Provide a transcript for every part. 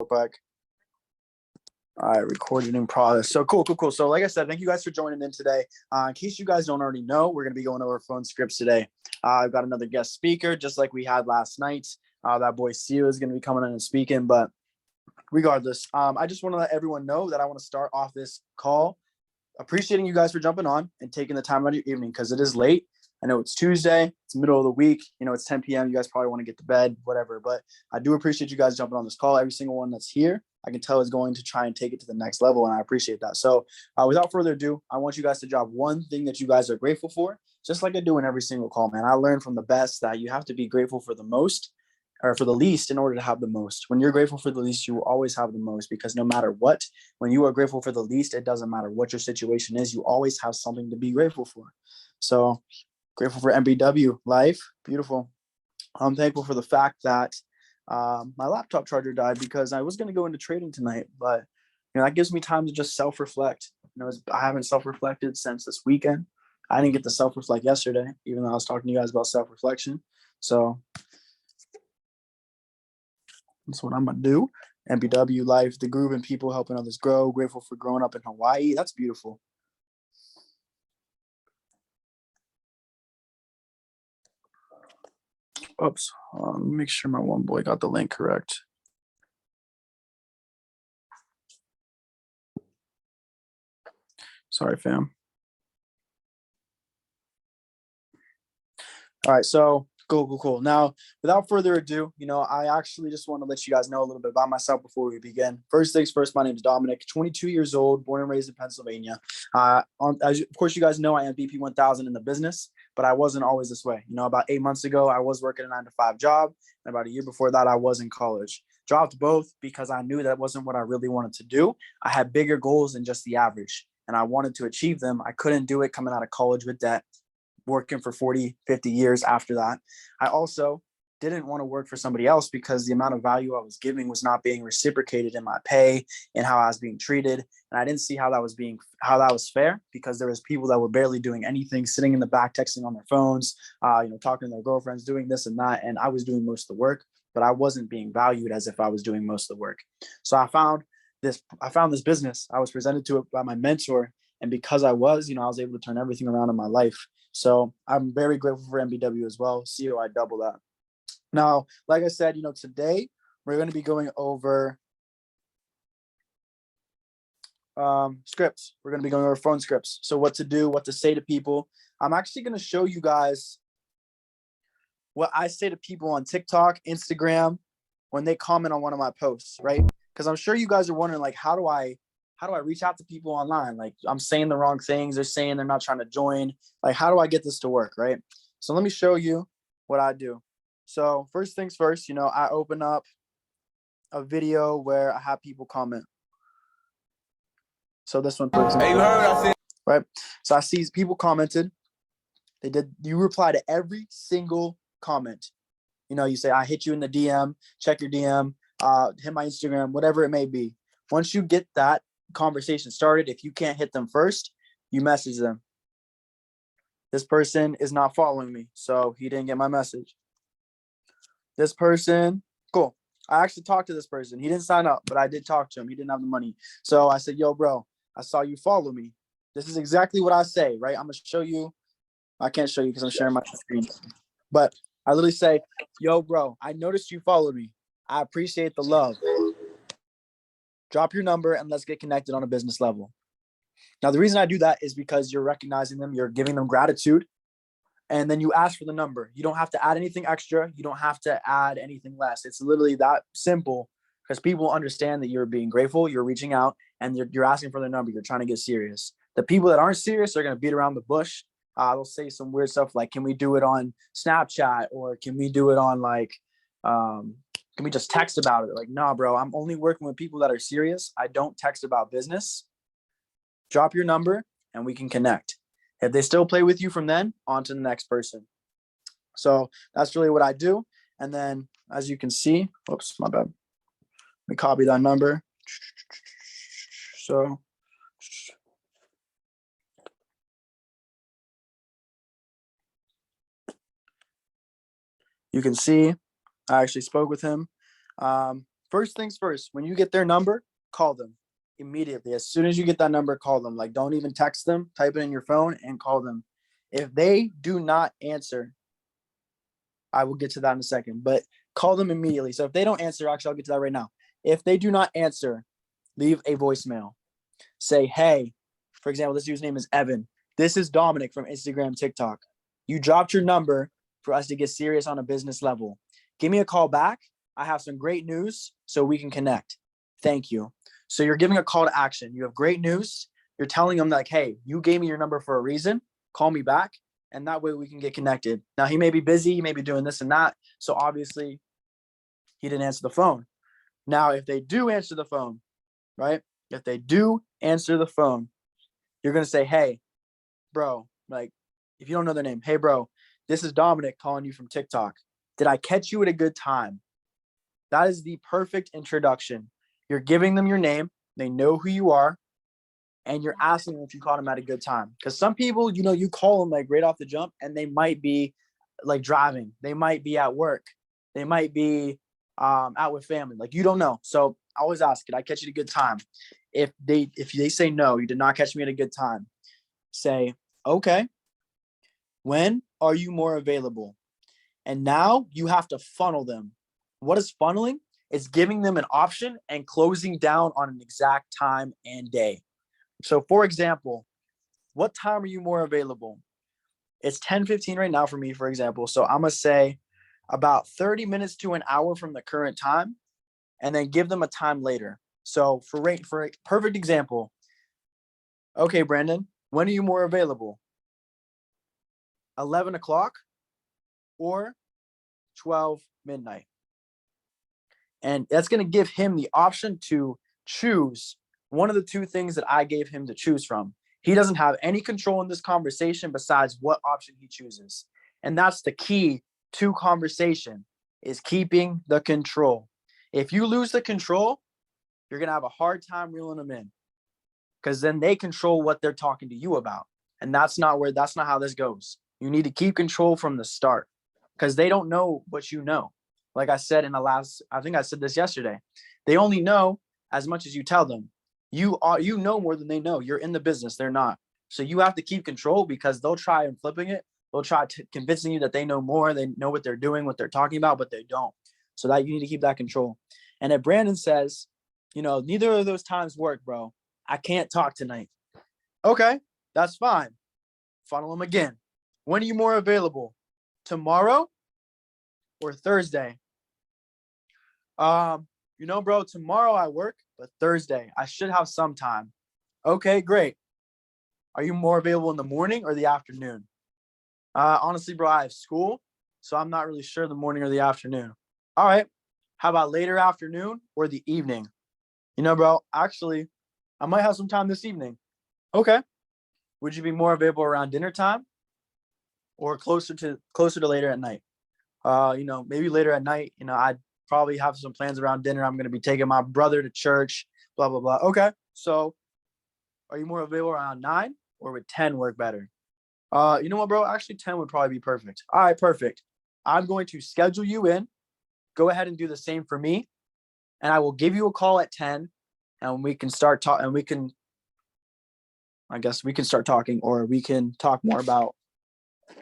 quick. All right, recording in progress. So cool. So like I said, thank you guys for joining in today. In case you guys don't already know, we're going to be going over phone scripts today. I've got another guest speaker, just like we had last night. That boy Sio is going to be coming in and speaking. But regardless, I just want to let everyone know that I want to start off this call appreciating you guys for jumping on and taking the time out of your evening because it is late. I know it's Tuesday, it's middle of the week, it's 10 p.m. You guys probably want to get to bed, whatever, but I do appreciate you guys jumping on this call. Every single one that's here, I can tell is going to try and take it to the next level, and I appreciate that. So without further ado, I want you guys to drop one thing that you guys are grateful for, just like I do in every single call, man. I learned from the best that you have to be grateful for the most or for the least in order to have the most. When you're grateful for the least, you will always have the most, because no matter what, when you are grateful for the least, it doesn't matter what your situation is, you always have something to be grateful for. So grateful for MBW life. Beautiful. I'm thankful for the fact that my laptop charger died because I was going to go into trading tonight, but that gives me time to just self-reflect. I haven't self-reflected since this weekend. I didn't get to self-reflect yesterday, even though I was talking to you guys about self-reflection. So that's what I'm going to do. MBW life, the groove and people helping others grow. Grateful for growing up in Hawaii. That's beautiful. Oops. Make sure my one boy got the link correct. Sorry, fam. All right, so cool. Now, without further ado, I actually just want to let you guys know a little bit about myself before we begin. First things first, my name is Dominic, 22 years old, born and raised in Pennsylvania. Of course, you guys know I am VP1000 in the business, but I wasn't always this way. About 8 months ago, I was working a 9-to-5 job, and about a year before that, I was in college. Dropped both because I knew that wasn't what I really wanted to do. I had bigger goals than just the average, and I wanted to achieve them. I couldn't do it coming out of college with debt, working for 40, 50 years after that. I also didn't want to work for somebody else because the amount of value I was giving was not being reciprocated in my pay and how I was being treated. And I didn't see how that was fair, because there was people that were barely doing anything, sitting in the back, texting on their phones, talking to their girlfriends, doing this and that. And I was doing most of the work, but I wasn't being valued as if I was doing most of the work. So I found this business. I was presented to it by my mentor. And because I was able to turn everything around in my life. So I'm very grateful for MBW as well. COI double that. Now, like I said, today we're going to be going over scripts. We're going to be going over phone scripts. So what to do, what to say to people. I'm actually going to show you guys what I say to people on TikTok, Instagram, when they comment on one of my posts, right? Because I'm sure you guys are wondering, like, how do I reach out to people online? Like, I'm saying the wrong things. They're saying they're not trying to join. Like, how do I get this to work, right? So let me show you what I do. So first things first, I open up a video where I have people comment. So this one, for example, right? So I see people commented. You reply to every single comment. You say, I hit you in the DM, check your DM, hit my Instagram, whatever it may be. Once you get that conversation started, if you can't hit them first, you message them. This person is not following me, so he didn't get my message. This person, cool. I actually talked to this person. He didn't sign up, but I did talk to him. He didn't have the money. So I said, yo, bro, I saw you follow me. This is exactly what I say, right? I'm going to show you. I can't show you because I'm sharing my screen. But I literally say, yo, bro, I noticed you followed me. I appreciate the love. Drop your number and let's get connected on a business level. Now, the reason I do that is because you're recognizing them, you're giving them gratitude, and then you ask for the number. You don't have to add anything extra. You don't have to add anything less. It's literally that simple, because people understand that you're being grateful, you're reaching out, and you're asking for their number. You're trying to get serious. The people that aren't serious are going to beat around the bush. They'll say some weird stuff like, can we do it on Snapchat? Or can we do it on can we just text about it? Like, nah, bro, I'm only working with people that are serious. I don't text about business. Drop your number and we can connect. If they still play with you from then, on to the next person. So that's really what I do. And then, as you can see, oops, my bad. Let me copy that number. So you can see I actually spoke with him. First things first, when you get their number, call them immediately. As soon as you get that number, call them. Like, don't even text them, type it in your phone and call them. If they do not answer, I will get to that in a second, but call them immediately. So if they don't answer, actually, I'll get to that right now. If they do not answer, leave a voicemail. Say, hey, for example, this dude's name is Evan. This is Dominic from Instagram, TikTok. You dropped your number for us to get serious on a business level. Give me a call back. I have some great news so we can connect. Thank you. So you're giving a call to action. You have great news. You're telling them like, hey, you gave me your number for a reason. Call me back. And that way we can get connected. Now, he may be busy. He may be doing this and that. So obviously, he didn't answer the phone. Now, if they do answer the phone, right? If they do answer the phone, you're going to say, hey, bro, like, if you don't know their name, hey, bro, this is Dominic calling you from TikTok. Did I catch you at a good time? That is the perfect introduction. You're giving them your name. They know who you are. And you're asking them if you caught them at a good time. Because some people, you know, you call them like right off the jump and they might be like driving. They might be at work. They might be out with family. Like, you don't know. So I always ask, did I catch you at a good time? If they say no, you did not catch me at a good time, say, okay, when are you more available? And now you have to funnel them. What is funneling? It's giving them an option and closing down on an exact time and day. So for example, what time are you more available? It's 10:15 right now for me, for example. So I'm going to say about 30 minutes to an hour from the current time, and then give them a time later. So for a perfect example, okay, Brandon, when are you more available? 11 o'clock or 12 midnight? And that's going to give him the option to choose one of the two things that I gave him to choose from. He doesn't have any control in this conversation besides what option he chooses. And that's the key to conversation, is keeping the control. If you lose the control, you're going to have a hard time reeling them in, because then they control what they're talking to you about. And that's not how this goes. You need to keep control from the start, because they don't know what you know. Like I said I think I said this yesterday, they only know as much as you tell them. You know more than they know. You're in the business. They're not. So you have to keep control, because they'll try and flipping it. They'll try convincing you that they know more. They know what they're doing, what they're talking about, but they don't. So that you need to keep that control. And if Brandon says, you know, neither of those times work, bro, I can't talk tonight. Okay, that's fine. Funnel him again. When are you more available? Tomorrow or Thursday? You know, bro, tomorrow I work, but Thursday I should have some time. Okay, great. Are you more available in the morning or the afternoon? Honestly, bro, I have school, so I'm not really sure the morning or the afternoon. All right. How about later afternoon or the evening? You know, bro, actually, I might have some time this evening. Okay. Would you be more available around dinner time or closer to later at night? You know, maybe later at night. You know, I'd probably have some plans around dinner. I'm going to be taking my brother to church, blah, blah, blah. Okay. So are you more available around 9 or would 10 work better? You know what, bro? Actually, 10 would probably be perfect. All right, perfect. I'm going to schedule you in. Go ahead and do the same for me. And I will give you a call at 10 and we can start talking, and I guess we can start talking, or we can talk more about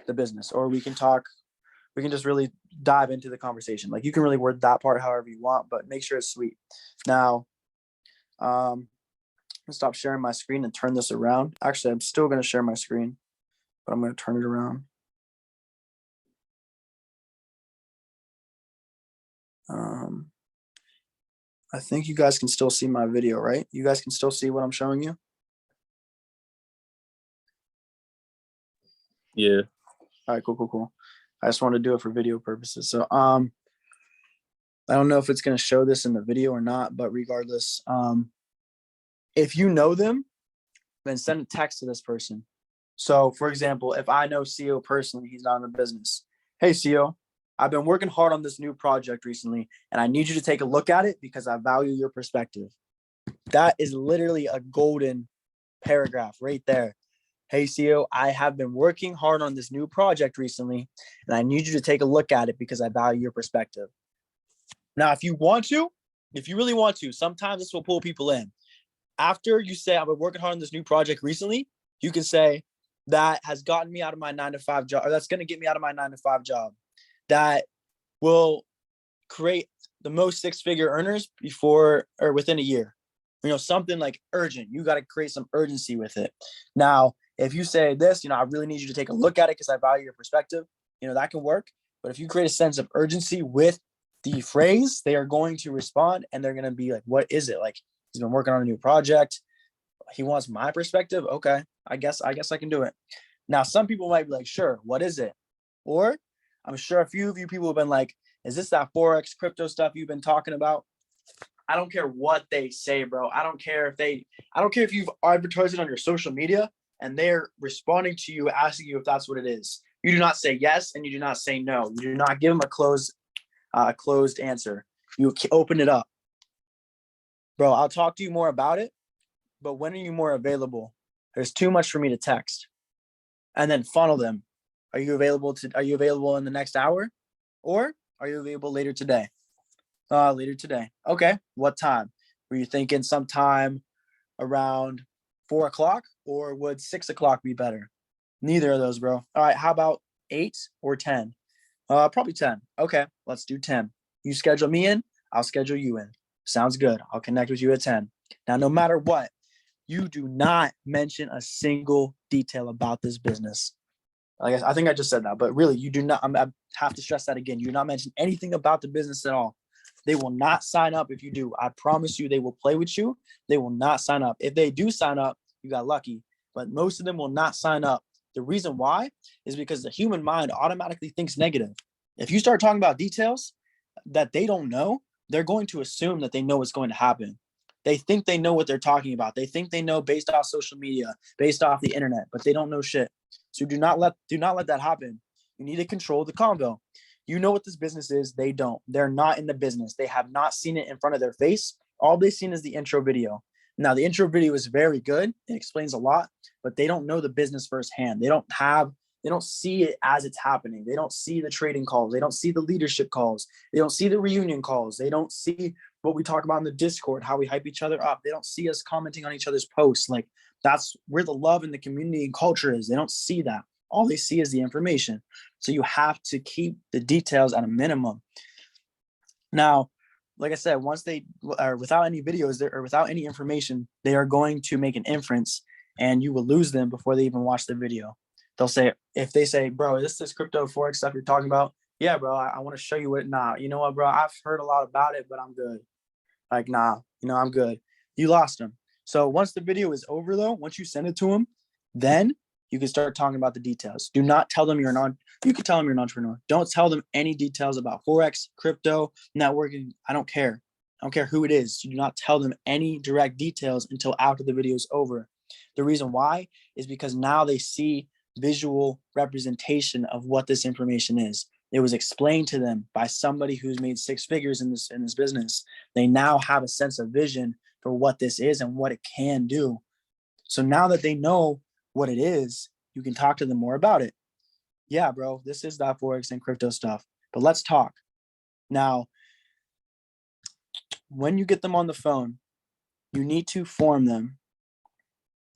the business, or we can just really dive into the conversation. Like, you can really word that part however you want, but make sure it's sweet. Now, I'm gonna stop sharing my screen and turn this around. Actually, I'm still gonna share my screen, but I'm gonna turn it around. I think you guys can still see my video, right? You guys can still see what I'm showing you? Yeah. All right, cool. I just want to do it for video purposes. So I don't know if it's going to show this in the video or not, but regardless, if you know them, then send a text to this person. So for example, if I know CEO personally, he's not in the business. Hey, CEO, I've been working hard on this new project recently, and I need you to take a look at it because I value your perspective. That is literally a golden paragraph right there. Hey, CEO, I have been working hard on this new project recently, and I need you to take a look at it because I value your perspective. Now, if you want to, if you really want to, sometimes this will pull people in. After you say, I've been working hard on this new project recently, you can say, that has gotten me out of my 9-to-5 job, or that's going to get me out of my 9-to-5 job. That will create the most six-figure earners before or within a year. You know, something like urgent. You got to create some urgency with it. Now, if you say this, you know, I really need you to take a look at it because I value your perspective, you know, that can work. But if you create a sense of urgency with the phrase, they are going to respond and they're going to be like, what is it? Like, he's been working on a new project. He wants my perspective. Okay, I guess I can do it. Now, some people might be like, sure, what is it? Or I'm sure a few of you people have been like, is this that Forex crypto stuff you've been talking about? I don't care what they say, bro. I don't care if you've advertised it on your social media and they're responding to you, asking you if that's what it is. You do not say yes and you do not say no. You do not give them a closed answer. You open it up. Bro, I'll talk to you more about it, but when are you more available? There's too much for me to text. And then funnel them. Are you available in the next hour? Or are you available later today? Later today. Okay. What time? Were you thinking sometime around 4 o'clock, or would 6 o'clock be better? Neither of those, bro. All right. How about 8 or 10? Probably 10. Okay. Let's do 10. You schedule me in. I'll schedule you in. Sounds good. I'll connect with you at 10. Now, no matter what, you do not mention a single detail about this business. I think I just said that, but really, you do not. I have to stress that again. You do not mention anything about the business at all. They will not sign up if you do. I promise you, they will play with you. They will not sign up. If they do sign up, you got lucky, but most of them will not sign up. The reason why is because the human mind automatically thinks negative. If you start talking about details that they don't know, they're going to assume that they know what's going to happen. They think they know what they're talking about. They think they know based off social media, based off the internet, but they don't know shit. So do not let that happen. You need to control the convo. You know what this business is. They don't. They're not in the business. They have not seen it in front of their face. All they've seen is the intro video. Now, the intro video is very good. It explains a lot, but they don't know the business firsthand. They don't see it as it's happening. They don't see the trading calls. They don't see the leadership calls. They don't see the reunion calls. They don't see what we talk about in the Discord, how we hype each other up. They don't see us commenting on each other's posts. Like, that's where the love in the community and culture is. They don't see that. All they see is the information. So you have to keep the details at a minimum. Now, like I said, once they are without any videos or without any information, they are going to make an inference and you will lose them before they even watch the video. They'll say, if they say, bro, is this crypto Forex stuff you're talking about? Yeah, bro, I want to show you what. Nah, you know what, bro? I've heard a lot about it, but I'm good. Like, nah, I'm good. You lost them. So once the video is over, though, once you send it to them, then you can start talking about the details. Do not tell them you can tell them you're an entrepreneur. Don't tell them any details about Forex, crypto, networking. I don't care. I don't care who it is. You do not tell them any direct details until after the video is over. The reason why is because now they see visual representation of what this information is. It was explained to them by somebody who's made six figures in this business. They now have a sense of vision for what this is and what it can do. So now that they know what it is, you can talk to them more about it. Yeah, bro, this is that Forex and crypto stuff, but let's talk. Now, when you get them on the phone, you need to form them.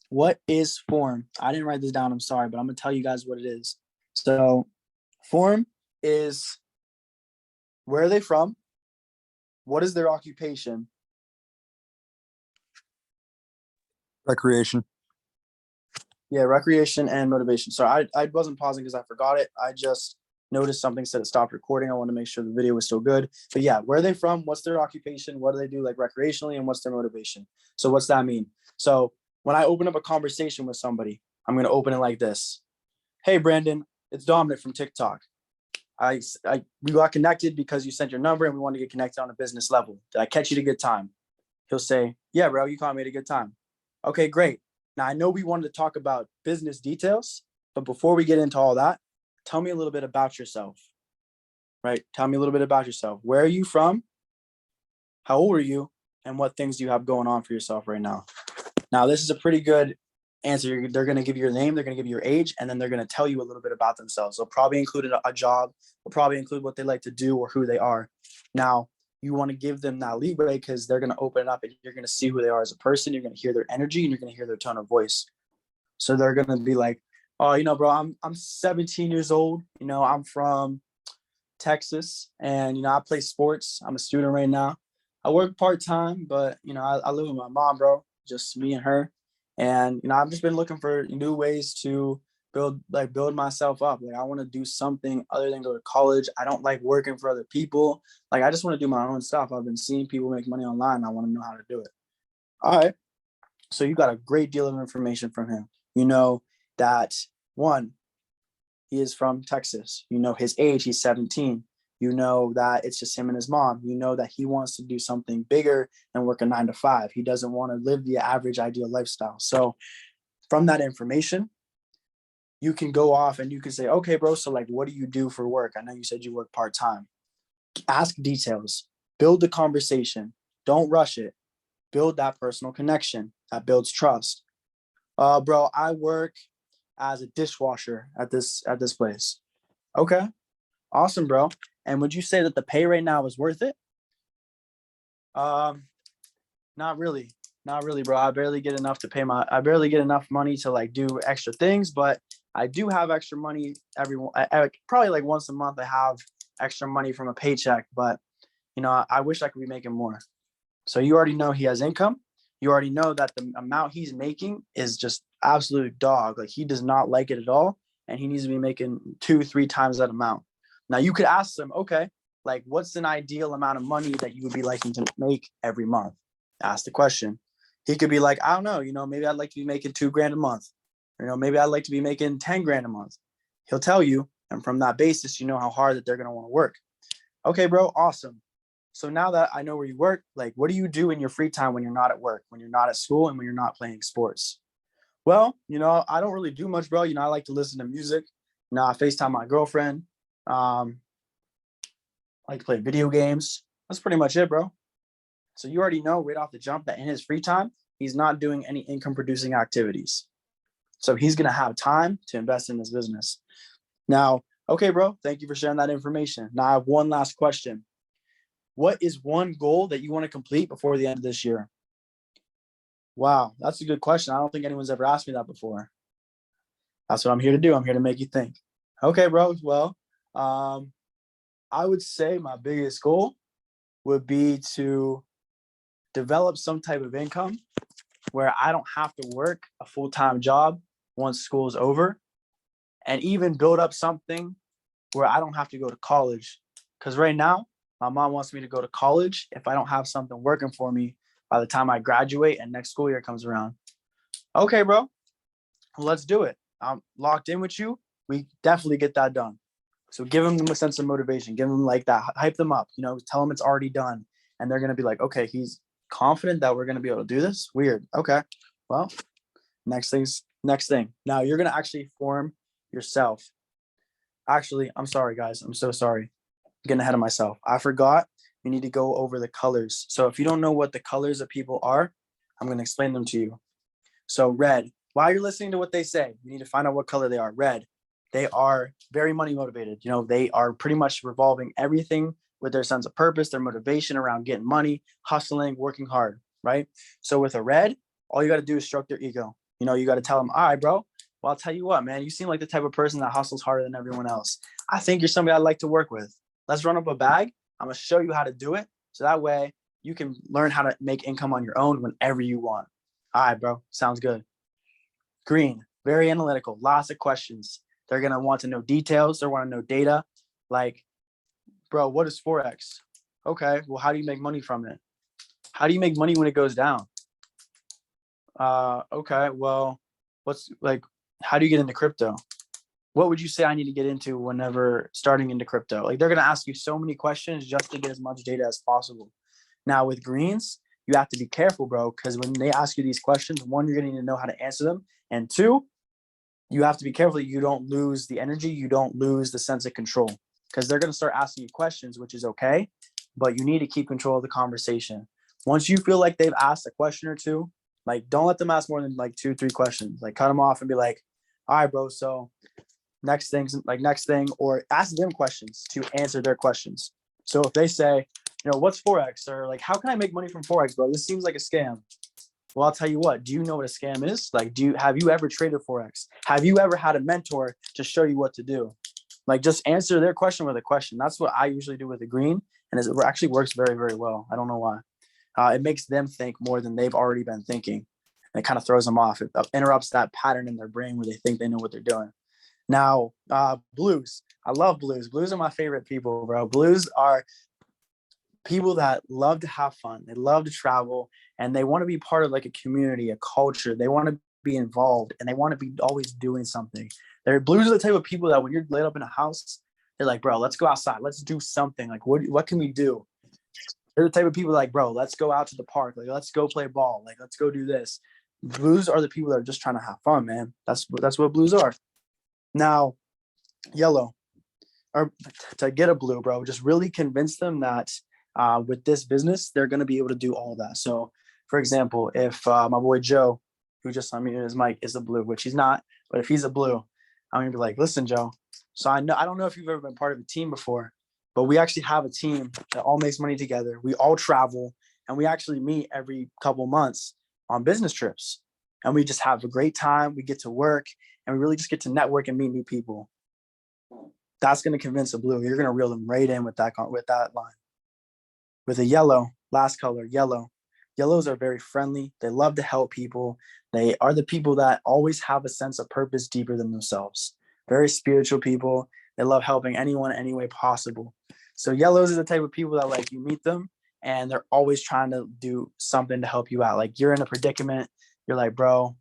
What is form? I didn't write this down. I'm sorry, but I'm going to tell you guys what it is. So form is, where are they from? What is their occupation? Recreation. Yeah, recreation and motivation. So I wasn't pausing because I forgot it. I just noticed something said it stopped recording. I want to make sure the video was still good. But yeah, where are they from? What's their occupation? What do they do like recreationally? And what's their motivation? So what's that mean? So when I open up a conversation with somebody, I'm going to open it like this. Hey, Brandon, it's Dominic from TikTok. We got connected because you sent your number and we want to get connected on a business level. Did I catch you at a good time? He'll say, yeah, bro, you caught me at a good time. Okay, great. Now, I know we wanted to talk about business details, but before we get into all that, tell me a little bit about yourself, right? Tell me a little bit about yourself. Where are you from? How old are you? And what things do you have going on for yourself right now? Now, this is a pretty good answer. They're going to give you your name, they're going to give you your age, and then they're going to tell you a little bit about themselves. They'll probably include a job, they'll probably include what they like to do or who they are. Now, you want to give them that leeway because they're going to open it up and you're going to see who they are as a person. You're going to hear their energy and you're going to hear their tone of voice. So they're going to be like, oh, you know, bro, I'm 17 years old. You know, I'm from Texas and, you know, I play sports. I'm a student right now. I work part-time, but, you know, I live with my mom, bro, just me and her. And, you know, I've just been looking for new ways to build myself up. Like I want to do something other than go to college. I don't like working for other people. Like I just want to do my own stuff. I've been seeing people make money online. I want to know how to do it. All right. So you got a great deal of information from him. You know that one, he is from Texas. You know his age, he's 17. You know that it's just him and his mom. You know that he wants to do something bigger and work a 9 to 5. He doesn't want to live the average ideal lifestyle. So from that information, you can go off and you can say, okay, bro, so like, what do you do for work? I know you said you work part-time. Ask details, build the conversation. Don't rush it. Build that personal connection that builds trust. Bro, I work as a dishwasher at this place. Okay, awesome, bro. And would you say that the pay right now is worth it? Not really, bro. I barely get enough money to like do extra things, but I do have extra money probably like once a month. I have extra money from a paycheck, but you know, I wish I could be making more. So you already know he has income. You already know that the amount he's making is just absolute dog. Like he does not like it at all. And he needs to be making 2-3 times that amount. Now you could ask him, okay, like what's an ideal amount of money that you would be liking to make every month? Ask the question. He could be like, I don't know, you know, maybe I'd like to be making $2,000 a month. You know, maybe I'd like to be making $10,000 a month. He'll tell you. And from that basis, you know how hard that they're going to want to work. Okay, bro, awesome. So now that I know where you work, like, what do you do in your free time when you're not at work, when you're not at school, and when you're not playing sports? Well, you know, I don't really do much, bro. You know, I like to listen to music. You know, I FaceTime my girlfriend. I like to play video games. That's pretty much it, bro. So you already know right off the jump that in his free time, he's not doing any income producing activities. So he's going to have time to invest in his business. Now, okay, bro, thank you for sharing that information. Now I have one last question. What is one goal that you want to complete before the end of this year? Wow, that's a good question. I don't think anyone's ever asked me that before. That's what I'm here to do. I'm here to make you think. Okay, bro. Well, I would say my biggest goal would be to develop some type of income where I don't have to work a full-time job once school is over, and even build up something where I don't have to go to college. Because right now, my mom wants me to go to college if I don't have something working for me by the time I graduate and next school year comes around. Okay, bro, let's do it. I'm locked in with you. We definitely get that done. So give them a sense of motivation. Give them like that. Hype them up. You know, tell them it's already done. And they're going to be like, okay, he's confident that we're going to be able to do this. Weird. Okay. Well, next thing. Now you're going to actually form yourself. Actually, I'm sorry, guys. I'm so sorry. I'm getting ahead of myself. I forgot. You need to go over the colors. So if you don't know what the colors of people are, I'm going to explain them to you. So red, while you're listening to what they say, you need to find out what color they are. Red, they are very money motivated. You know, they are pretty much revolving everything with their sense of purpose, their motivation around getting money, hustling, working hard, right? So with a red, all you got to do is stroke their ego. You know, you got to tell them, all right, bro, well, I'll tell you what, man, you seem like the type of person that hustles harder than everyone else. I think you're somebody I'd like to work with. Let's run up a bag. I'm going to show you how to do it. So that way you can learn how to make income on your own whenever you want. All right, bro. Sounds good. Green, very analytical, lots of questions. They're going to want to know details. They want to know data. Like, bro, what is Forex? Okay, well, how do you make money from it? How do you make money when it goes down? Okay, well, how do you get into crypto? What would you say I need to get into whenever starting into crypto? Like, they're going to ask you so many questions just to get as much data as possible. Now with greens, you have to be careful, bro, because when they ask you these questions, one, you're going to need to know how to answer them. And two, you have to be careful that you don't lose the energy. You don't lose the sense of control, because they're going to start asking you questions, which is okay, but you need to keep control of the conversation. Once you feel like they've asked a question or two, like, don't let them ask more than like 2-3 questions. Like, cut them off and be like, all right, bro, so next thing, or ask them questions to answer their questions. So if they say, what's Forex, or like, how can I make money from Forex, bro? This seems like a scam. Well, I'll tell you what, do you know what a scam is? Like, have you ever traded Forex? Have you ever had a mentor to show you what to do? Like, just answer their question with a question. That's what I usually do with the green. And it actually works very, very well. I don't know why. It makes them think more than they've already been thinking. And it kind of throws them off. It interrupts that pattern in their brain where they think they know what they're doing. Now, blues. I love blues. Blues are my favorite people, bro. Blues are people that love to have fun. They love to travel, and they want to be part of like a community, a culture. They want to be involved, and they want to be always doing something. Blues are the type of people that when you're laid up in a house, they're like, bro, let's go outside. Let's do something. Like, what can we do? They're the type of people like, bro, let's go out to the park. Like, let's go play ball. Like, let's go do this. Blues are the people that are just trying to have fun, man. That's what blues are. Now, yellow, or to get a blue, bro, just really convince them that with this business, they're going to be able to do all that. So, for example, if my boy Joe, who just unmuted his mic, is a blue, which he's not, but if he's a blue, I'm going to be like, listen, Joe. So I don't know if you've ever been part of a team before, but we actually have a team that all makes money together. We all travel, and we actually meet every couple months on business trips, and we just have a great time. We get to work, and we really just get to network and meet new people. That's going to convince a blue. You're going to reel them right in with that line. With a yellow, last color, yellow. Yellows are very friendly. They love to help people. They are the people that always have a sense of purpose deeper than themselves. Very spiritual people. They love helping anyone any way possible. So yellows are the type of people that, like, you meet them and they're always trying to do something to help you out. Like, you're in a predicament. You're like, bro,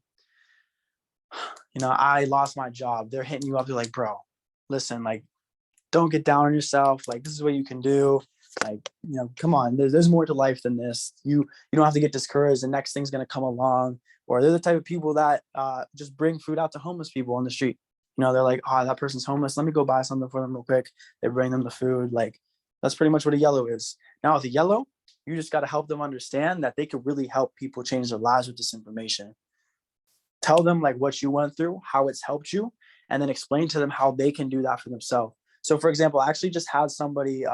I lost my job. They're hitting you up. They're like, bro, listen, like, don't get down on yourself. Like, this is what you can do. Like, come on, there's more to life than this. You don't have to get discouraged. The next thing's going to come along. Or they're the type of people that just bring food out to homeless people on the street. They're like, oh, that person's homeless. Let me go buy something for them real quick. They bring them the food. Like, that's pretty much what a yellow is. Now with a yellow, you just got to help them understand that they could really help people change their lives with this information. Tell them like what you went through, how it's helped you, and then explain to them how they can do that for themselves. So for example, I actually just had somebody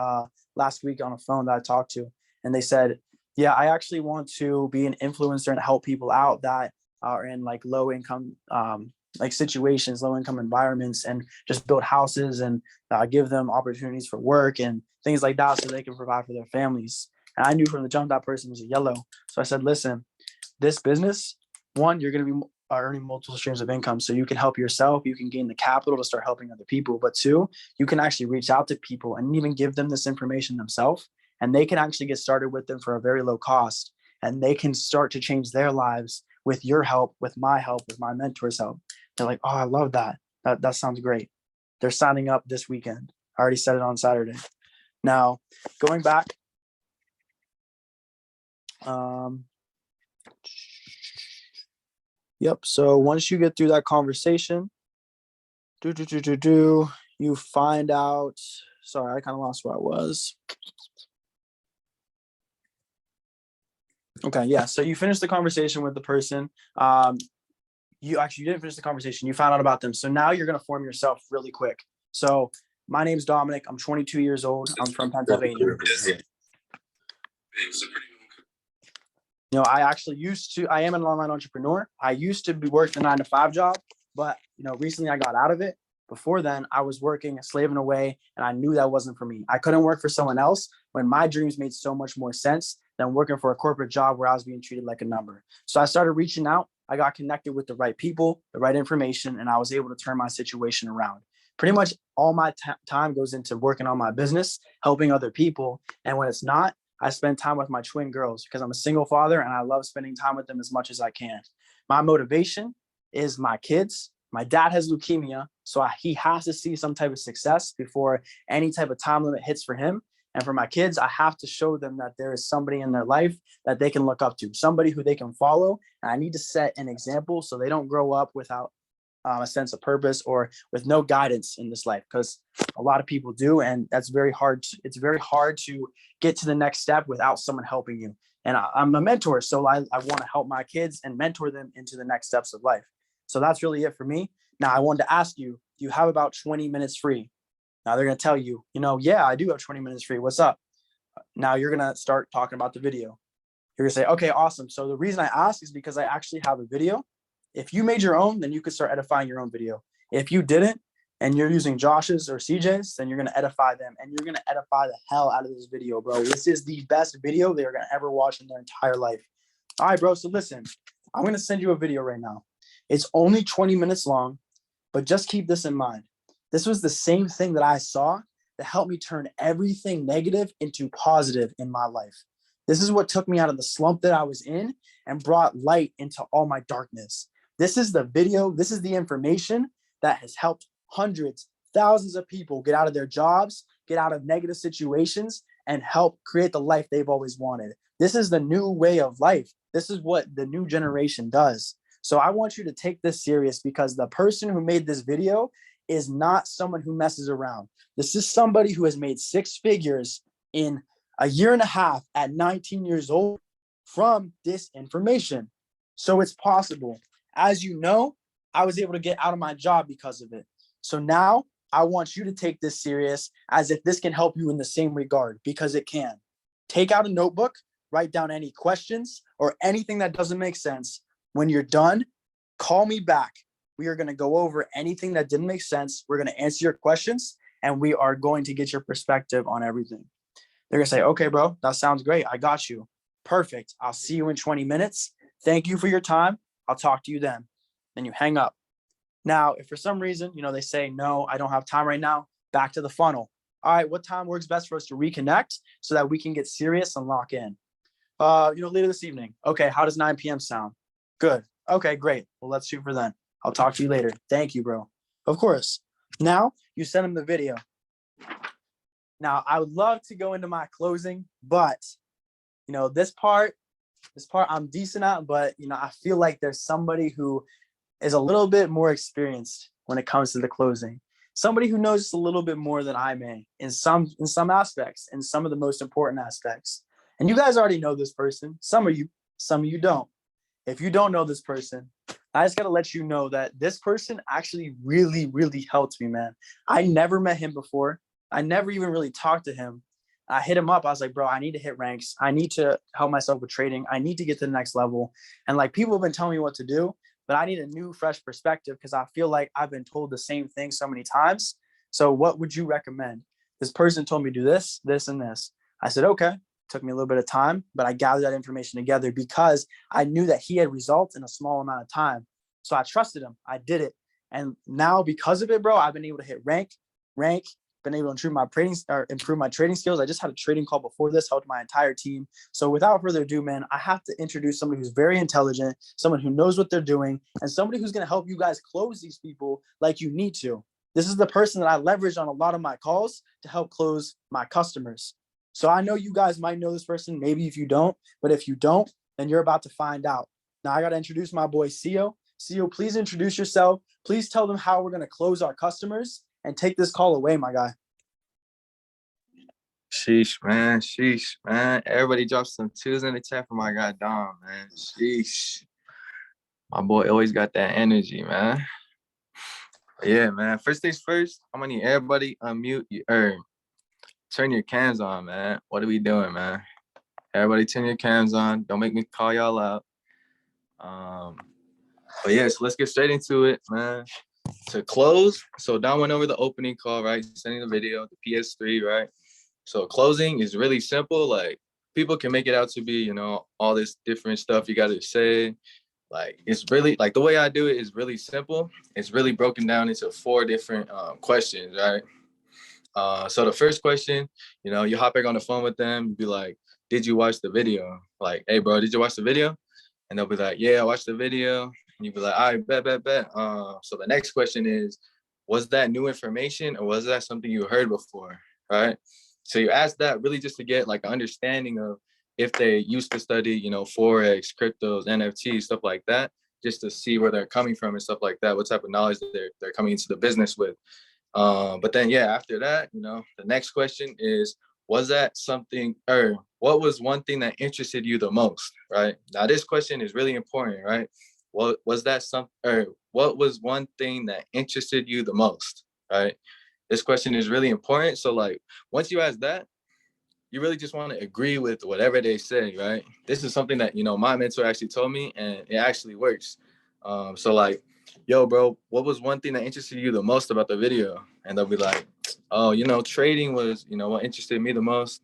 last week on a phone that I talked to, and they said, yeah, I actually want to be an influencer and help people out that are in like low income like situations, low income environments, and just build houses and give them opportunities for work and things like that so they can provide for their families. And I knew from the jump that person was a yellow. So I said, listen, this business, one, you're going to be earning multiple streams of income. So you can help yourself, you can gain the capital to start helping other people. But two, you can actually reach out to people and even give them this information themselves. And they can actually get started with them for a very low cost. And they can start to change their lives with your help, with my mentor's help. They're like, oh, I love that. That sounds great. They're signing up this weekend. I already said it on Saturday. Now, going back, yep. So once you get through that conversation, you find out. Sorry, I kind of lost where I was. Okay, yeah. So you finish the conversation with the person. You didn't finish the conversation. You found out about them. So now you're going to form yourself really quick. So my name's Dominic. I'm 22 years old. I'm from Pennsylvania. I am an online entrepreneur. I used to work the 9-to-5 job, but recently I got out of it. Before then, I was working, slaving away, and I knew that wasn't for me. I couldn't work for someone else when my dreams made so much more sense than working for a corporate job where I was being treated like a number. So I started reaching out. I got connected with the right people, the right information, and I was able to turn my situation around. Pretty much all my time goes into working on my business, helping other people. And when it's not, I spend time with my twin girls because I'm a single father and I love spending time with them as much as I can. My motivation is my kids. My dad has leukemia, so he has to see some type of success before any type of time limit hits for him. And for my kids, I have to show them that there is somebody in their life that they can look up to, somebody who they can follow. And I need to set an example so they don't grow up without a sense of purpose or with no guidance in this life, because a lot of people do. And that's very hard. It's very hard to get to the next step without someone helping you. And I'm a mentor, so I want to help my kids and mentor them into the next steps of life. So that's really it for me. Now, I wanted to ask you, do you have about 20 minutes free? Now they're going to tell you, yeah, I do have 20 minutes free. What's up? Now you're going to start talking about the video. You're going to say, okay, awesome. So the reason I ask is because I actually have a video. If you made your own, then you could start edifying your own video. If you didn't, and you're using Josh's or CJ's, then you're going to edify them, and you're going to edify the hell out of this video, bro. This is the best video they're going to ever watch in their entire life. All right, bro. So listen, I'm going to send you a video right now. It's only 20 minutes long, but just keep this in mind. This was the same thing that I saw that helped me turn everything negative into positive in my life. This is what took me out of the slump that I was in and brought light into all my darkness. This is the video. This is the information that has helped hundreds, thousands of people get out of their jobs, get out of negative situations, and help create the life they've always wanted. This is the new way of life. This is what the new generation does. So I want you to take this serious, because the person who made this video is not someone who messes around. This is somebody who has made 6 figures in a year and a half at 19 years old from this information. So it's possible. As you know, I was able to get out of my job because of it. So now I want you to take this serious, as if this can help you in the same regard, because it can. Take out a notebook, write down any questions or anything that doesn't make sense. When you're done, call me back. We are going to go over anything that didn't make sense. We're going to answer your questions, and we are going to get your perspective on everything. They're going to say, okay, bro, that sounds great. I got you. Perfect. I'll see you in 20 minutes. Thank you for your time. I'll talk to you then. Then you hang up. Now, if for some reason, they say, no, I don't have time right now, back to the funnel. All right, what time works best for us to reconnect so that we can get serious and lock in? Later this evening. Okay, how does 9 p.m. sound? Good. Okay, great. Well, let's shoot for then. I'll talk to you later. Thank you, bro. Of course. Now, you send them the video. Now, I would love to go into my closing, but, this part I'm decent at, but, I feel like there's somebody who is a little bit more experienced when it comes to the closing. Somebody who knows just a little bit more than I may in some aspects, in some of the most important aspects. And you guys already know this person. Some of you don't. If you don't know this person, I just got to let you know that this person actually really, really helped me, man. I never met him before. I never even really talked to him. I hit him up. I was like, bro, I need to hit ranks. I need to help myself with trading. I need to get to the next level. And people have been telling me what to do, but I need a new, fresh perspective, because I feel like I've been told the same thing so many times. So what would you recommend? This person told me do this, this, and this. I said, okay. Took me a little bit of time, but I gathered that information together because I knew that he had results in a small amount of time. So I trusted him. I did it. And now because of it, bro, I've been able to hit rank, been able to improve my trading skills. I just had a trading call before this, helped my entire team. So without further ado, man, I have to introduce somebody who's very intelligent, someone who knows what they're doing, and somebody who's going to help you guys close these people like you need to. This is the person that I leverage on a lot of my calls to help close my customers. So I know you guys might know this person, maybe if you don't, but if you don't, then you're about to find out. Now I got to introduce my boy, CEO. CEO, please introduce yourself. Please tell them how we're going to close our customers and take this call away, my guy. Sheesh, man. Everybody drop some twos in the chat for my guy, Dom, man. Sheesh. My boy always got that energy, man. But yeah, man. First things first, I'm going to need everybody unmute turn your cams on, man. What are we doing, man? Everybody turn your cams on. Don't make me call y'all out. But yeah, so let's get straight into it, man. To close, so Don went over the opening call, right? Sending the video, the PS3, right? So closing is really simple. Like, people can make it out to be, all this different stuff you got to say. Like, it's really, like, the way I do it is really simple. It's really broken down into 4 different questions, right? So the first question, you hop back on the phone with them, you be like, did you watch the video? Like, hey, bro, did you watch the video? And they'll be like, yeah, I watched the video. And you be like, all right, bet. So the next question is, was that new information or was that something you heard before, right? So you ask that really just to get like an understanding of if they used to study, Forex, cryptos, NFTs, stuff like that, just to see where they're coming from and stuff like that, what type of knowledge that they're coming into the business with. But then, yeah, after that, the next question is, was that something, or what was one thing that interested you the most, right? Now, this question is really important, right? What was one thing that interested you the most, right? This question is really important. So, like, once you ask that, you really just want to agree with whatever they say, right? This is something that, my mentor actually told me, and it actually works. So like, yo, bro, what was one thing that interested you the most about the video? And they'll be like, oh, trading was, what interested me the most,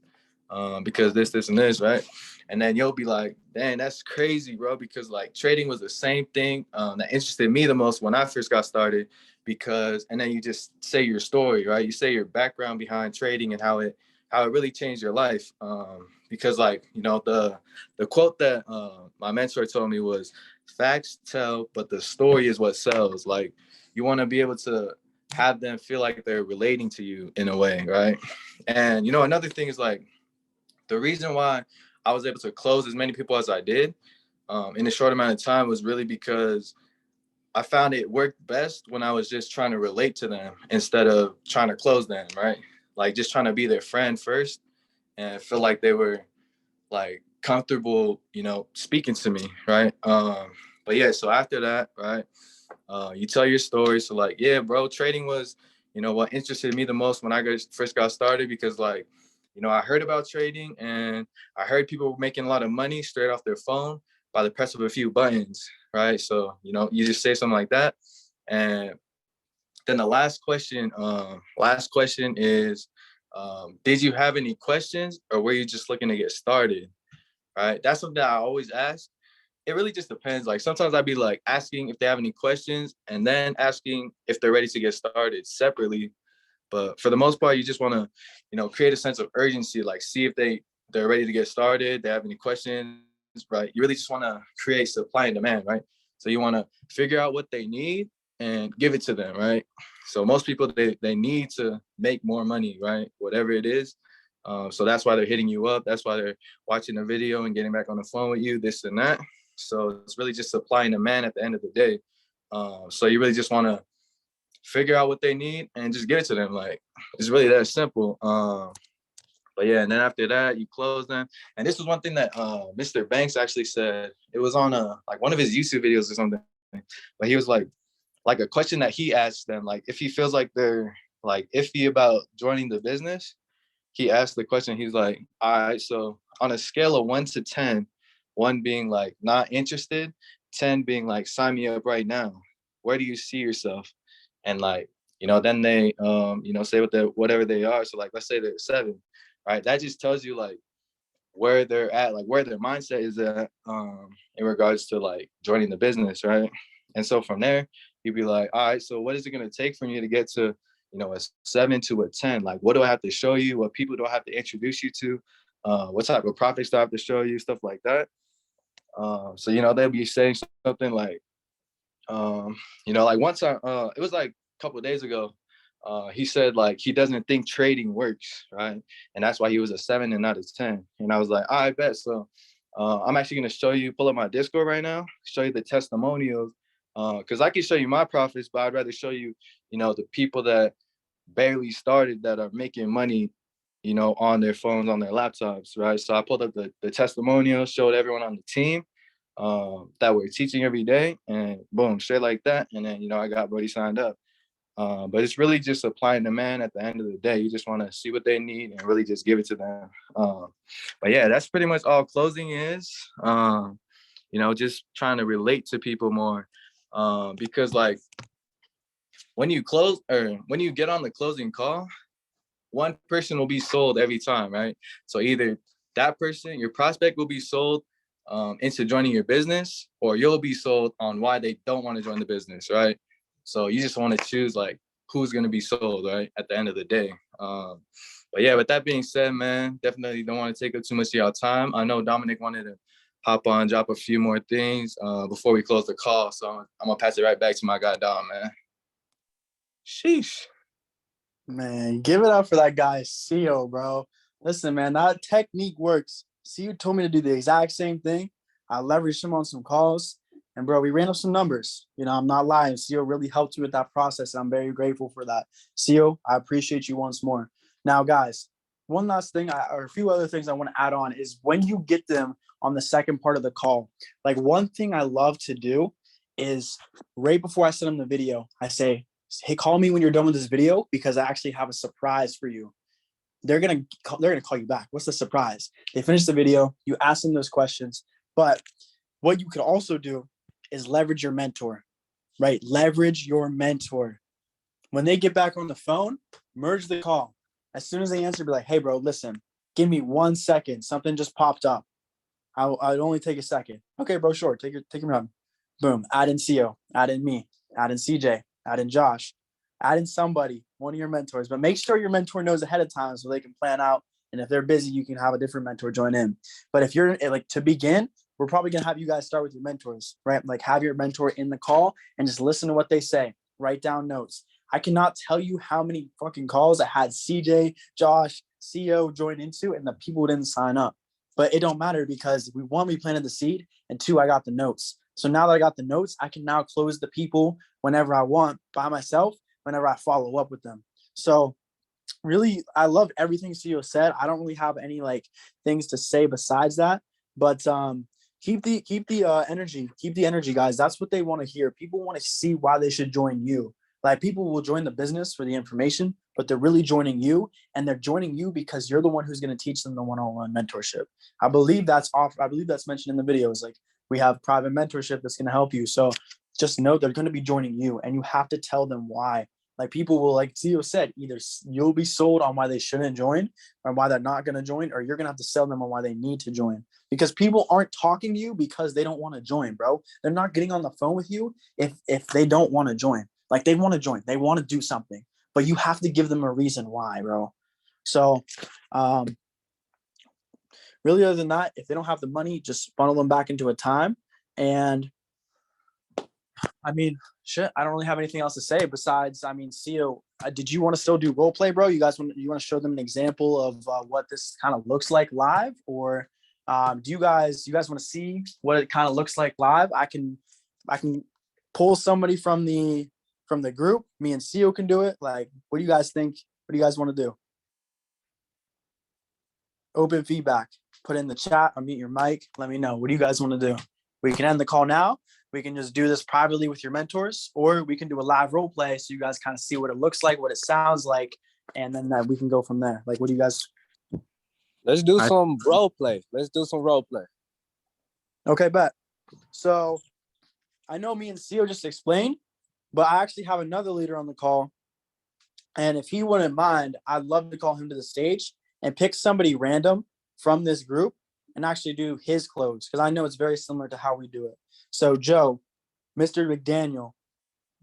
because this, and this, right? And then you'll be like, dang, that's crazy, bro, because like trading was the same thing that interested me the most when I first got started, and then you just say your story, right? You say your background behind trading and how it really changed your life. Because like, the quote that my mentor told me was, facts tell, but the story is what sells. Like, you want to be able to have them feel like they're relating to you in a way, right? And another thing is like, the reason why I was able to close as many people as I did in a short amount of time was really because I found it worked best when I was just trying to relate to them instead of trying to close them, right? Like, just trying to be their friend first and feel like they were like comfortable, speaking to me, right? But yeah, so after that, right, you tell your story. So like, yeah, bro, trading was, what interested me the most when I first got started, because like, I heard about trading and I heard people were making a lot of money straight off their phone by the press of a few buttons, right? So, you just say something like that. And then the last question is, did you have any questions, or were you just looking to get started? Right? That's something that I always ask. It really just depends. Like, sometimes I'd be like asking if they have any questions and then asking if they're ready to get started separately. But for the most part, you just want to, create a sense of urgency, like see if they're ready to get started, they have any questions, right? You really just want to create supply and demand, right? So you want to figure out what they need and give it to them, right? So most people, they need to make more money, right? Whatever it is. So that's why they're hitting you up. That's why they're watching the video and getting back on the phone with you, this and that. So it's really just supply and demand at the end of the day. So you really just want to figure out what they need and just give it to them. Like, it's really that simple. But yeah, and then after that, you close them. And this was one thing that Mr. Banks actually said. It was on like one of his YouTube videos or something. But he was like a question that he asked them, like if he feels like they're like iffy about joining the business, he asked the question. He's like, all right, so on a scale of 1 to 10, 1 being like not interested, 10 being like sign me up right now, where do you see yourself? And like, then they say whatever they are. So like, let's say they're 7, right? That just tells you like where they're at, like where their mindset is at in regards to like joining the business, right? And so from there, you'd be like, all right, so what is it going to take for you to get to, a 7 to a 10? Like, what do I have to show you? What people do I have to introduce you to? What type of profits do I have to show you? Stuff like that. So, they'll be saying something like, like once it was like a couple of days ago, he said like he doesn't think trading works, right? And that's why he was a 7 and not a 10. And I was like, I bet. So I'm actually going to pull up my Discord right now, show you the testimonials, because I can show you my profits, but I'd rather show you, the people that barely started that are making money, on their phones, on their laptops, right? So I pulled up the testimonials, showed everyone on the team that we're teaching every day, and boom, straight like that. And then, I got Brody signed up. But it's really just supply and demand at the end of the day. You just want to see what they need and really just give it to them. But yeah, that's pretty much all closing is. Just trying to relate to people more. Because like when you close, or when you get on the closing call, one person will be sold every time, right? So either that person, your prospect, will be sold into joining your business, or you'll be sold on why they don't want to join the business, right? So you just want to choose like who's going to be sold, right, at the end of the day. But yeah, with that being said, man, definitely don't want to take up too much of your time. I know Dominic wanted to hop on, drop a few more things before we close the call. So I'm going to pass it right back to my guy, Dom, man. Sheesh. Man, give it up for that guy, CEO, bro. Listen, man, that technique works. CEO told me to do the exact same thing. I leveraged him on some calls, and bro, we ran up some numbers. I'm not lying. CEO really helped me with that process, and I'm very grateful for that. CEO, I appreciate you once more. Now, guys, one last thing, or a few other things I want to add on is when you get them on the second part of the call, like one thing I love to do is right before I send them the video, I say, hey, call me when you're done with this video because I actually have a surprise for you. they're gonna call you back. What's the surprise? They finish the video, you ask them those questions. But what you could also do is leverage your mentor, right? Leverage your mentor. When they get back on the phone, merge the call. As soon as they answer, be like, hey, bro, listen, give me 1 second. Something just popped up. I'd only take a second. Okay, bro, sure. Take your time. Boom. Add in CO, add in me, add in CJ, add in Josh, add in somebody, one of your mentors. But make sure your mentor knows ahead of time so they can plan out. And if they're busy, you can have a different mentor join in. But if you're like, to begin, we're probably gonna have you guys start with your mentors, right? Like have your mentor in the call and just listen to what they say. Write down notes. I cannot tell you how many fucking calls I had CJ, Josh, CO join into, and the people didn't sign up. But it don't matter because we planted the seed, and 2, I got the notes. So now that I got the notes, I can now close the people whenever I want by myself, whenever I follow up with them. So really, I love everything CEO said. I don't really have any like things to say besides that, but keep the energy, guys. That's what they want to hear. People want to see why they should join you. Like people will join the business for the information, but they're really joining you, and they're joining you because you're the one who's going to teach them the one-on-one mentorship. I believe that's mentioned in the videos. Like we have private mentorship that's going to help you. So just know they're going to be joining you, and you have to tell them why. Like people will, like CEO said, either you'll be sold on why they shouldn't join or why they're not going to join, or you're going to have to sell them on why they need to join, because people aren't talking to you because they don't want to join, bro. They're not getting on the phone with you if they don't want to join. Like they want to join, they want to do something, but you have to give them a reason why, bro. So really, other than that, if they don't have the money, just funnel them back into a time. And I mean, shit, I don't really have anything else to say besides, I mean, CEO, did you want to still do role play, bro? You want to show them an example of what this kind of looks like live, or do you guys want to see what it kind of looks like live? I can pull somebody from the group. Me and CEO can do it. Like, what do you guys think? What do you guys want to do? Open feedback. Put in the chat or mute your mic. Let me know. What do you guys want to do? We can end the call now. We can just do this privately with your mentors, or we can do a live role play so you guys kind of see what it looks like, what it sounds like, and then we can go from there. Like, what do you guys? Let's do some role play. Okay, bet. So I know me and CEO just explained, but I actually have another leader on the call. And if he wouldn't mind, I'd love to call him to the stage and pick somebody random from this group and actually do his close, because I know it's very similar to how we do it. So Joe, Mr. McDaniel,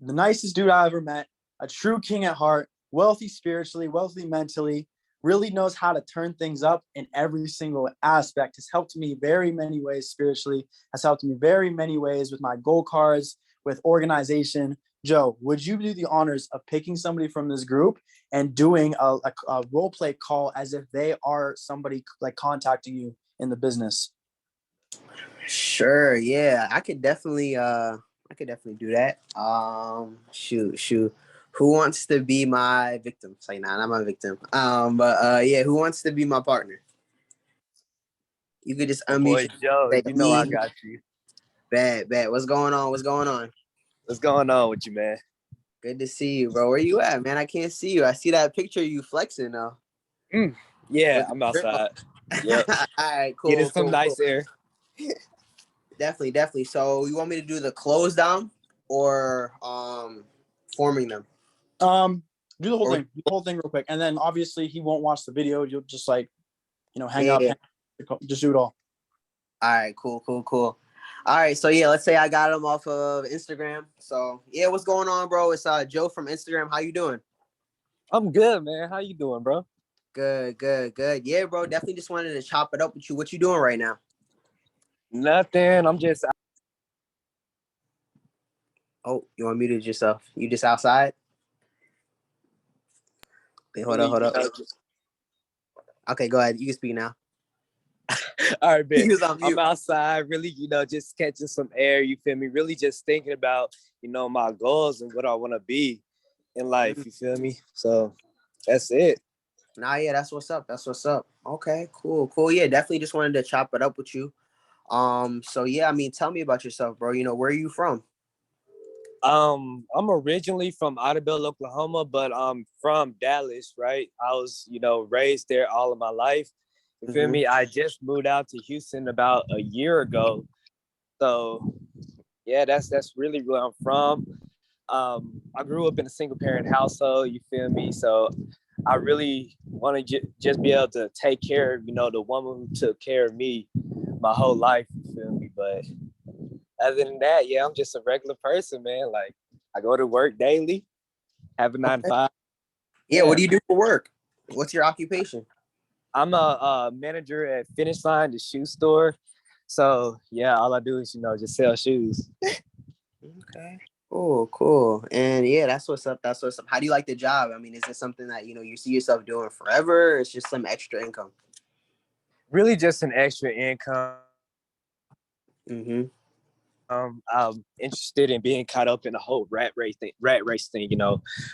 the nicest dude I ever met, a true king at heart, wealthy spiritually, wealthy mentally, really knows how to turn things up in every single aspect, has helped me very many ways spiritually, has helped me very many ways with my goal cards, with organization. Joe, would you do the honors of picking somebody from this group and doing a role play call as if they are somebody like contacting you in the business? Sure, yeah, I could definitely do that. Shoot. Who wants to be my victim? It's like, nah, not my victim. Yeah, who wants to be my partner? You could just unmute. Boy, Joe, say, you know I got you. Bad. What's going on? What's going on with you, man? Good to see you, bro. Where you at, man? I can't see you. I see that picture of you flexing though. Yeah, I'm outside. Yep. All right, cool. Getting some nice air. Definitely. So you want me to do the close down or forming them? Do the whole thing real quick, and then obviously he won't watch the video. You'll just like, hang up. Just do it all. All right, cool. All right, so yeah, let's say I got him off of Instagram. So yeah, what's going on, bro? It's Joe from Instagram. How you doing? I'm good, man. How you doing, bro? Good. Yeah, bro, definitely just wanted to chop it up with you. What you doing right now? Nothing. I'm just. Oh, you unmuted yourself. You just outside? Wait, hold up. Okay, go ahead. You can speak now. All right, man. I'm outside, really, just catching some air. You feel me? Really just thinking about, my goals and what I want to be in life. You feel me? So that's it. Nah, yeah, that's what's up. Okay, cool. Yeah, definitely just wanted to chop it up with you. So yeah, I mean, tell me about yourself, bro. Where are you from? I'm originally from Idabel, Oklahoma, but I'm from Dallas, right? I was, raised there all of my life. You feel me? I just moved out to Houston about a year ago. So yeah, that's really where I'm from. I grew up in a single parent household, you feel me? So I really want to just be able to take care of, the woman who took care of me my whole life, you feel me? But other than that, yeah, I'm just a regular person, man. Like I go to work daily, have a 9 to 5. Yeah, what do you do for work? What's your occupation? I'm a manager at Finish Line, the shoe store. So yeah, all I do is, just sell shoes. Okay. Cool. And yeah, that's what's up. That's what's up. How do you like the job? I mean, is it something that, you see yourself doing forever? Or it's just some extra income? Really just an extra income. Mm-hmm. I'm interested in being caught up in the whole rat race thing,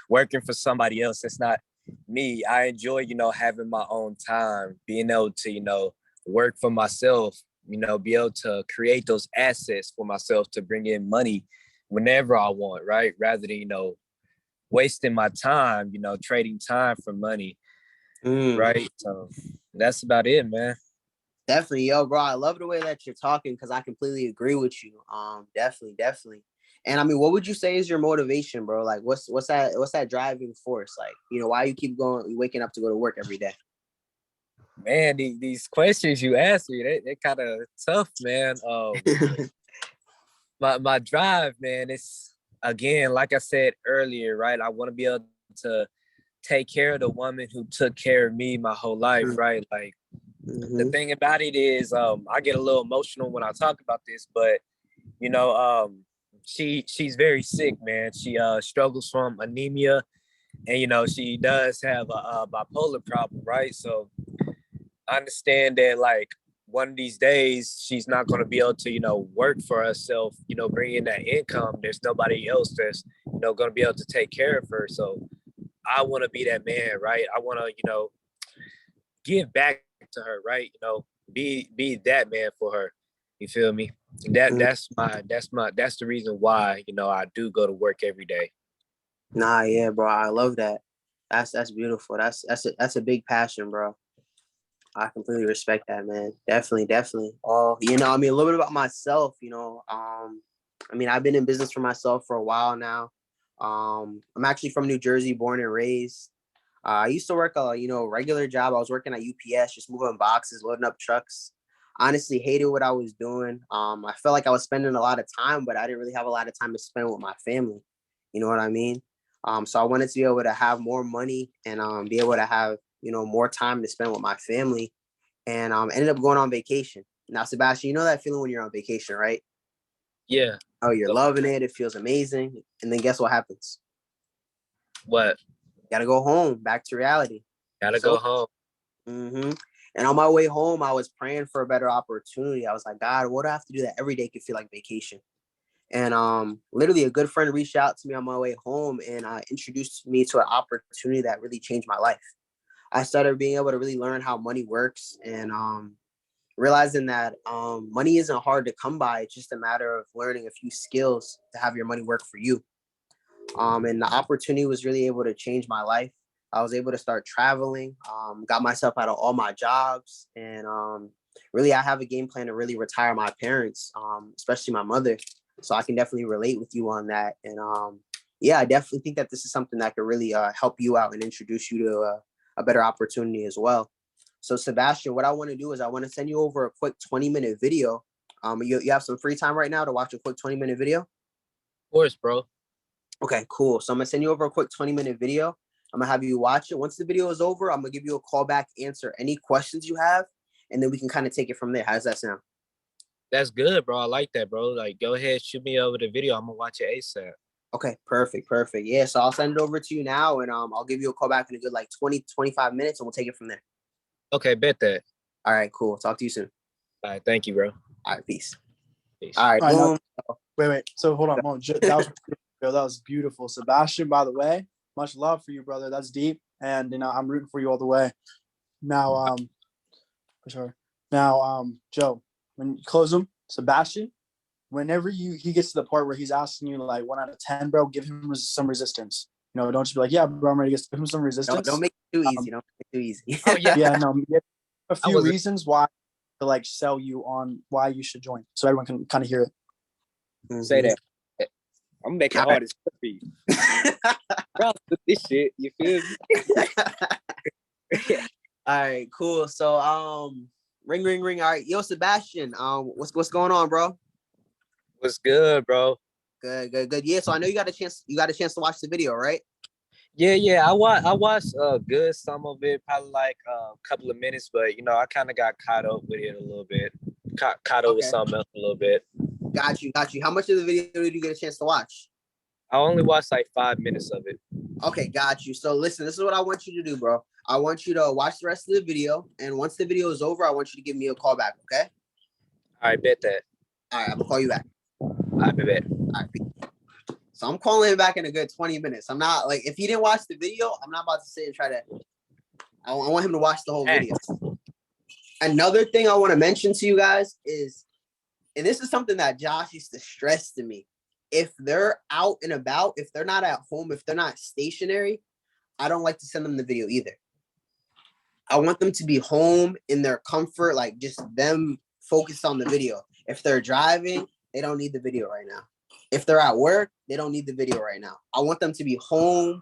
working for somebody else. That's not me. I enjoy, having my own time, being able to, work for myself, be able to create those assets for myself to bring in money whenever I want, right? Rather than, wasting my time, trading time for money, right? So that's about it, man. Definitely, yo, bro. I love the way that you're talking because I completely agree with you. Definitely. And I mean, what would you say is your motivation, bro? Like, what's that driving force? Like, why you keep going, waking up to go to work every day? Man, these questions you asked me, they're kind of tough, man. My drive, man, it's again, like I said earlier, right? I want to be able to take care of the woman who took care of me my whole life, right? Like the thing about it is, I get a little emotional when I talk about this, but she's very sick, man. She struggles from anemia, and she does have a bipolar problem, right? So I understand that, like, one of these days she's not going to be able to work for herself, bring in that income. There's nobody else that's going to be able to take care of her. So I want to be that man, right? I want to give back to her, right? Be that man for her. You feel me? That's the reason why I do go to work every day. Nah, yeah, bro. I love that. That's beautiful. That's a big passion, bro. I completely respect that, man. Definitely. Oh, I mean, a little bit about myself, I mean, I've been in business for myself for a while now. I'm actually from New Jersey, born and raised. I used to work a, regular job. I was working at UPS, just moving boxes, loading up trucks. Honestly, hated what I was doing. I felt like I was spending a lot of time, but I didn't really have a lot of time to spend with my family. You know what I mean? So I wanted to be able to have more money and be able to have, more time to spend with my family, and ended up going on vacation. Now, Sebastian, you know that feeling when you're on vacation, right? Yeah. Oh, you're loving it. It feels amazing. And then guess what happens? What? Gotta go home, back to reality. Gotta go home. Mm-hmm. And on my way home, I was praying for a better opportunity. I was like, God, what do I have to do that every day could feel like vacation? And literally a good friend reached out to me on my way home and introduced me to an opportunity that really changed my life. I started being able to really learn how money works and realizing that money isn't hard to come by. It's just a matter of learning a few skills to have your money work for you. And the opportunity was really able to change my life. I was able to start traveling, got myself out of all my jobs, and really I have a game plan to really retire my parents, especially my mother. So I can definitely relate with you on that. And yeah, I definitely think that this is something that could really help you out and introduce you to a better opportunity as well. So Sebastian, what I want to do is I want to send you over a quick 20-minute video. You have some free time right now to watch a quick 20-minute video? Of course, bro. Okay, cool. So I'm gonna send you over a quick 20-minute video. I'm gonna have you watch it. Once the video is over, I'm gonna give you a call back, answer any questions you have, and then we can kind of take it from there. How does that sound? That's good, bro. I like that, bro. Like, go ahead, shoot me over the video. I'm gonna watch it ASAP. Okay, perfect. Yeah, so I'll send it over to you now, and I'll give you a call back in a good like 20-25 minutes, and we'll take it from there. Okay, bet that. All right, cool. Talk to you soon. All right, thank you, bro. All right, peace. Peace. All right, boom. Wait. So hold on. That was beautiful. Sebastian, by the way, much love for you, brother. That's deep. And, I'm rooting for you all the way. Now, for sure. Now, Joe, when you close them, Sebastian, whenever he gets to the part where he's asking you like 1 out of 10, bro, give him some resistance. You know, don't just be like, yeah, bro, I'm ready to give him some resistance. Don't make it too easy. Don't make it too easy. Oh yeah. Yeah, no, a few wasn't- reasons why to like sell you on why you should join, so everyone can kind of hear it. Say that. I'm making All all this for you. Bro, this shit, you feel me? All right, cool. So ring. All right, yo, Sebastian. What's going on, bro? What's good, bro? Good. Yeah, so I know you got a chance to watch the video, right? Yeah. I watched good some of it, probably like a couple of minutes, but you know, I kind of got caught up with it a little bit. Caught up with something else a little bit. Got you. How much of the video did you get a chance to watch? I only watched like 5 minutes of it. Okay, got you. So listen, this is what I want you to do, bro. I want you to watch the rest of the video, and once the video is over, I want you to give me a call back, okay? All right, bet that. All right, I'm gonna call you back. I bet. All right, peace. So I'm calling him back in a good 20 minutes. I'm not like, if he didn't watch the video, I'm not about to sit and try to. I want him to watch the whole video. Another thing I want to mention to you guys is, and this is something that Josh used to stress to me, if they're out and about, if they're not at home, if they're not stationary, I don't like to send them the video either. I want them to be home in their comfort, like just them focused on the video. If they're driving, they don't need the video right now. If they're at work, they don't need the video right now. I want them to be home.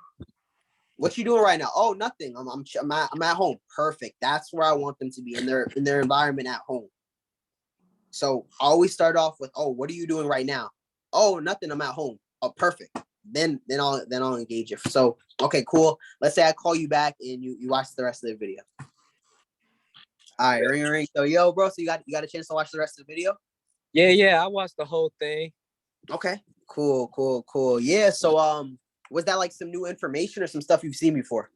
What you doing right now? Oh, nothing. I'm at home. Perfect. That's where I want them to be, in their environment at home. So I always start off with, oh, what are you doing right now? Oh, nothing. I'm at home. Oh, perfect. Then I'll engage you. So, okay, cool. Let's say I call you back and you watch the rest of the video. All right, ring. So, yo, bro, so you got a chance to watch the rest of the video? Yeah. I watched the whole thing. Okay, cool. Yeah. So, was that like some new information or some stuff you've seen before?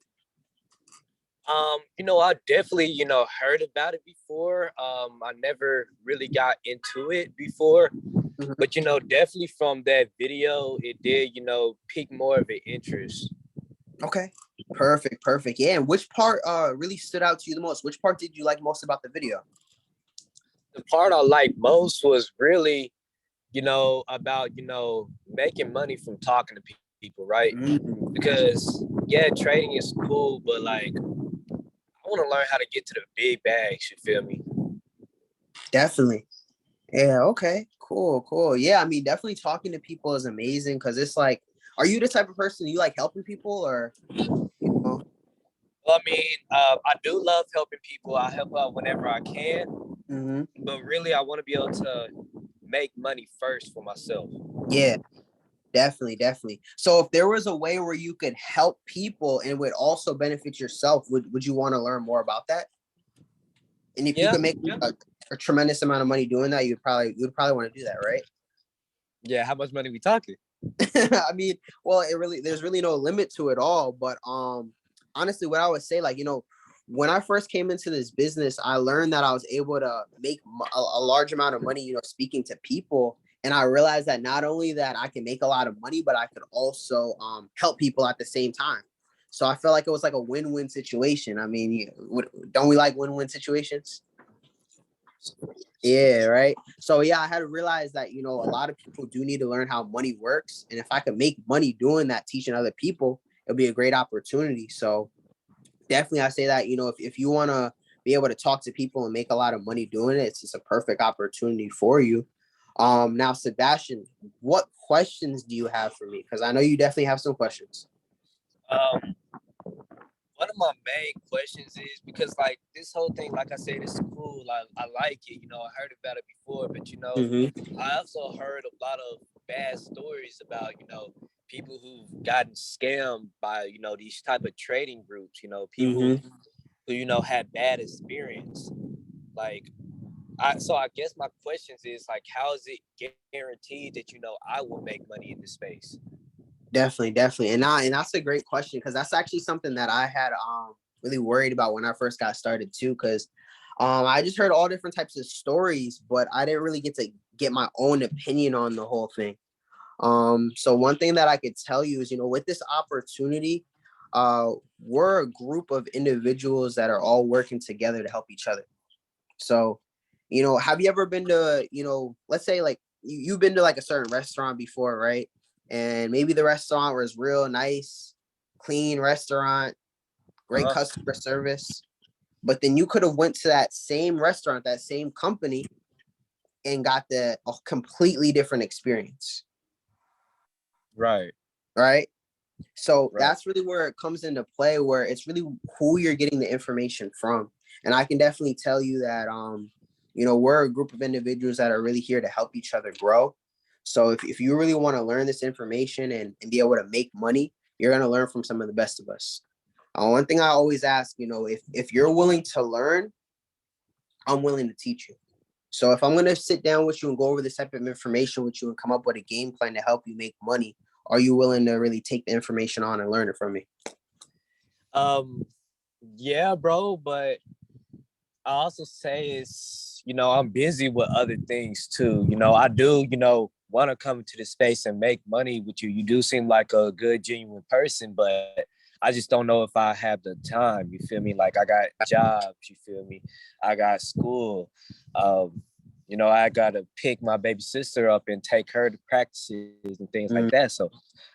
You know, I definitely, you know, heard about it before. I never really got into it before. Mhm. But, you know, definitely from that video, it did, you know, pique more of an interest. Okay, perfect. Yeah, and which part really stood out to you the most? Which part did you like most about the video? The part I liked most was really, you know, about, you know, making money from talking to people, right? Mm-hmm. Because, yeah, trading is cool, but, like, I want to learn how to get to the big bags, you feel me? Definitely. Yeah, okay. Cool. Yeah, I mean, definitely talking to people is amazing because it's like, are you the type of person you like helping people or, you know? Well, I mean, I do love helping people. I help out whenever I can. Mm-hmm. But really, I want to be able to make money first for myself. Yeah, definitely. So if there was a way where you could help people and would also benefit yourself, would you want to learn more about that? And if you could make a tremendous amount of money doing that, you'd probably want to do that, right? Yeah, how much money we talking? I mean, well, there's really no limit to it all. But honestly, what I would say, like, you know, when I first came into this business, I learned that I was able to make a large amount of money, you know, speaking to people. And I realized that not only that I can make a lot of money, but I could also help people at the same time. So I felt like it was like a win-win situation. I mean, don't we like win-win situations? Yeah, right. So yeah, I had to realize that, you know, a lot of people do need to learn how money works. And if I could make money doing that, teaching other people, it'll be a great opportunity. So definitely I say that, you know, if you want to be able to talk to people and make a lot of money doing it, it's just a perfect opportunity for you. Now, Sebastian, what questions do you have for me? Because I know you definitely have some questions. One of my main questions is because, like, this whole thing, like I said, it's cool. I like it. You know, I heard about it before, but, you know, I also heard a lot of bad stories about, you know, people who've gotten scammed by, you know, these type of trading groups, you know, people who, you know, had bad experience. Like, so I guess my questions is, like, how is it guaranteed that, you know, I will make money in this space? Definitely. And that's a great question because that's actually something that I had really worried about when I first got started too. Because I just heard all different types of stories, but I didn't really get to get my own opinion on the whole thing. So one thing that I could tell you is, you know, with this opportunity, we're a group of individuals that are all working together to help each other. So, you know, have you ever been to, you know, let's say like you've been to like a certain restaurant before, right? And maybe the restaurant was real nice, clean restaurant, great customer service. But then you could have went to that same restaurant, that same company, and got a completely different experience. Right. Right. So that's really where it comes into play, where it's really who you're getting the information from. And I can definitely tell you that, we're a group of individuals that are really here to help each other grow. So if you really want to learn this information and be able to make money, you're going to learn from some of the best of us. One thing I always ask, if you're willing to learn, I'm willing to teach you. So if I'm going to sit down with you and go over this type of information with you and come up with a game plan to help you make money, are you willing to really take the information on and learn it from me? Yeah, bro, but I also say I'm busy with other things too. I do, want to come into the space and make money with you. You do seem like a good, genuine person, but I just don't know if I have the time. You feel me? Like I got jobs, you feel me? I got school. I got to pick my baby sister up and take her to practices and things like that. So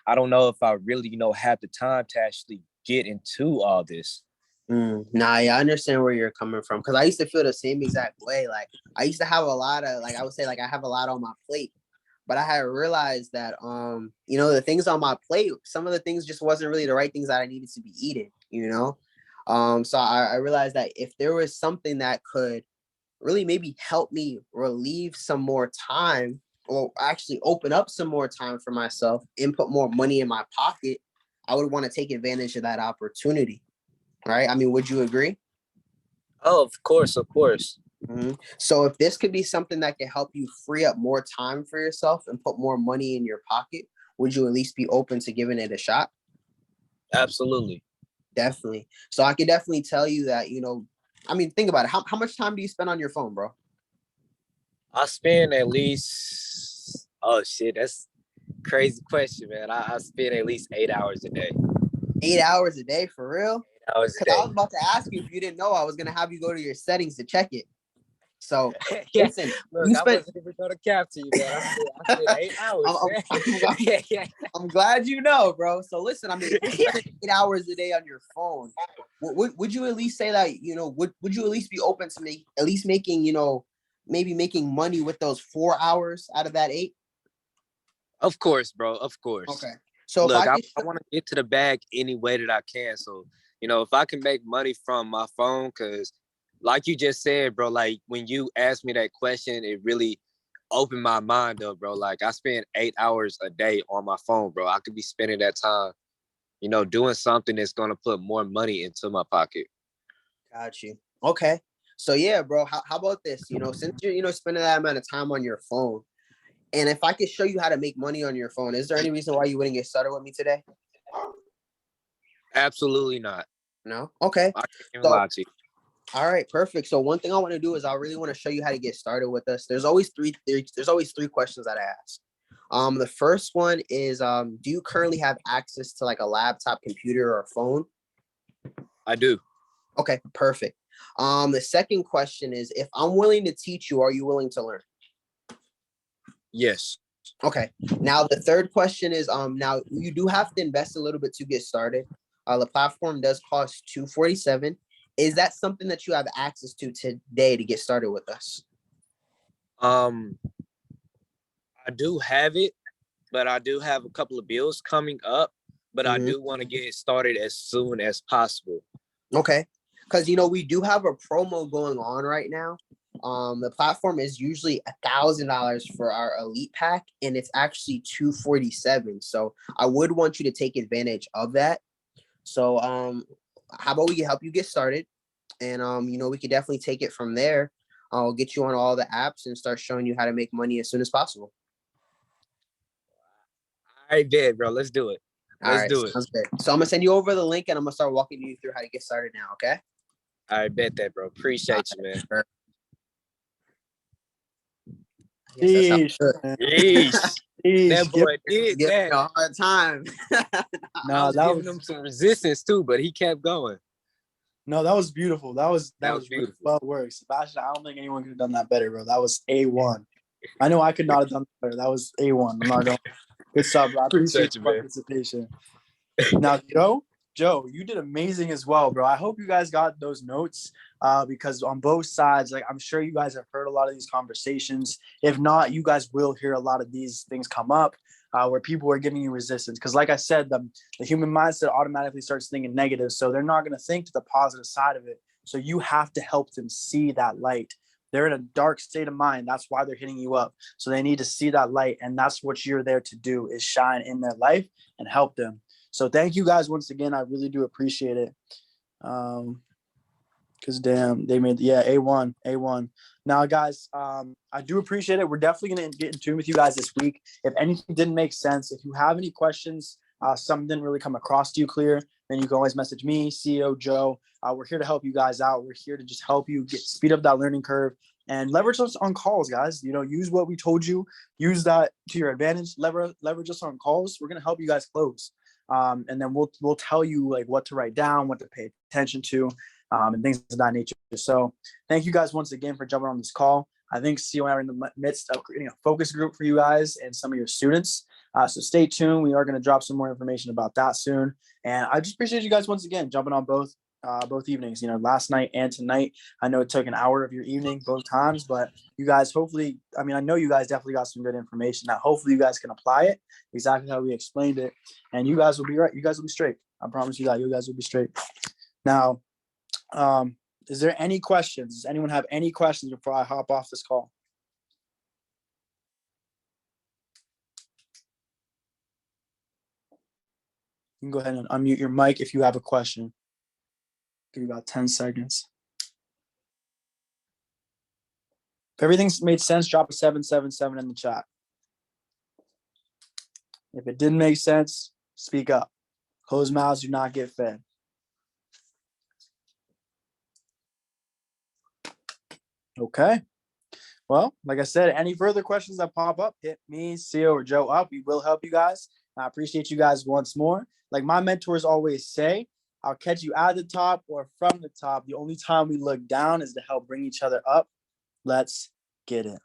I don't know if I really, have the time to actually get into all this. Nah, yeah, I understand where you're coming from. Cause I used to feel the same exact way. Like I used to have a lot of, I would say I have a lot on my plate, but I had realized that, the things on my plate, some of the things just wasn't really the right things that I needed to be eating, So I realized that if there was something that could really maybe help me relieve some more time, or actually open up some more time for myself and put more money in my pocket, I would want to take advantage of that opportunity. Right? I mean, would you agree? Oh, of course. Mm-hmm. So if this could be something that can help you free up more time for yourself and put more money in your pocket, would you at least be open to giving it a shot? Absolutely. Definitely. So I can definitely tell you that, think about it. How much time do you spend on your phone, bro? I spend at least, oh shit, that's a crazy question, man. I spend at least 8 hours a day. 8 hours a day, for real? 8 hours a day. Because I was about to ask you, if you didn't know, I was going to have you go to your settings to check it. So listen, look, I wasn't even going to capture you, man. I spent 8 hours. I'm glad you know, bro. So listen, if you spend 8 hours a day on your phone, would you at least say that, would you at least be open to making, maybe making money with those 4 hours out of that 8? Of course, bro. Of course. Okay. So look, I want to get to the bag any way that I can. So, if I can make money from my phone, because like you just said, bro, like when you asked me that question, it really opened my mind up, bro. Like I spend 8 hours a day on my phone, bro. I could be spending that time, doing something that's going to put more money into my pocket. Got you. Okay. So yeah, bro, how about this? Since you're, spending that amount of time on your phone, and if I could show you how to make money on your phone, is there any reason why you wouldn't get started with me today? Absolutely not. No? Okay. I can't lie to you. All right, perfect. So one thing I want to do is I really want to show you how to get started with us. There's always three questions that I ask. The first one is, do you currently have access to like a laptop, computer, or phone? I do. Okay, perfect. The second question is, if I'm willing to teach you, are you willing to learn? Yes. Okay. Now the third question is, now you do have to invest a little bit to get started. The platform does cost $247. Is that something that you have access to today to get started with us? I do have it, but I do have a couple of bills coming up, but I do want to get started as soon as possible. Okay. Because, we do have a promo going on right now. The platform is usually $1,000 for our elite pack, and it's actually $247. So I would want you to take advantage of that. So, how about we help you get started, and we could definitely take it from there. I'll get you on all the apps and start showing you how to make money as soon as possible. All right, bet, bro. Let's do it. Let's do it. Sounds good. So I'm gonna send you over the link, and I'm gonna start walking you through how to get started now. Okay. All right, bet that, bro. Appreciate you, man. Sure. Yeesh. That boy did that. A hard time. I was giving him some resistance too, but he kept going. No, that was beautiful. That was beautiful. Well worked, Sebastian. I don't think anyone could have done that better, bro. That was A1. I know I could not have done better. That was A1. I'm not going. Good stuff, bro. I appreciate Appreciate you, your man. participation. Now, Joe, you did amazing as well, bro. I hope you guys got those notes because on both sides, like I'm sure you guys have heard a lot of these conversations. If not, you guys will hear a lot of these things come up where people are giving you resistance. Because like I said, the human mindset automatically starts thinking negative. So they're not going to think to the positive side of it. So you have to help them see that light. They're in a dark state of mind. That's why they're hitting you up. So they need to see that light. And that's what you're there to do is shine in their life and help them. So thank you guys once again. I really do appreciate it. Because damn, they made A1. Now, guys, I do appreciate it. We're definitely gonna get in tune with you guys this week. If anything didn't make sense, if you have any questions, something didn't really come across to you clear, then you can always message me, CEO Joe. We're here to help you guys out. We're here to just help you speed up that learning curve and leverage us on calls, guys. Use what we told you. Use that to your advantage. Leverage us on calls. We're gonna help you guys close. And then we'll tell you like what to write down, what to pay attention to, and things of that nature. So thank you guys once again for jumping on this call. I think CEO and I are in the midst of creating a focus group for you guys and some of your students. So stay tuned. We are going to drop some more information about that soon. And I just appreciate you guys once again jumping on both evenings, last night and tonight. I know it took an hour of your evening both times, but you guys hopefully, I know you guys definitely got some good information that hopefully you guys can apply it exactly how we explained it. And you guys will be right. You guys will be straight. I promise you that you guys will be straight. Now, is there any questions? Does anyone have any questions before I hop off this call? You can go ahead and unmute your mic if you have a question. Give you about 10 seconds. If everything's made sense, drop a 777 in the chat. If it didn't make sense, speak up. Closed mouths do not get fed. Okay. Well, like I said, any further questions that pop up, hit me, CEO, or Joe up. We will help you guys. I appreciate you guys once more. Like my mentors always say, I'll catch you at the top or from the top. The only time we look down is to help bring each other up. Let's get it.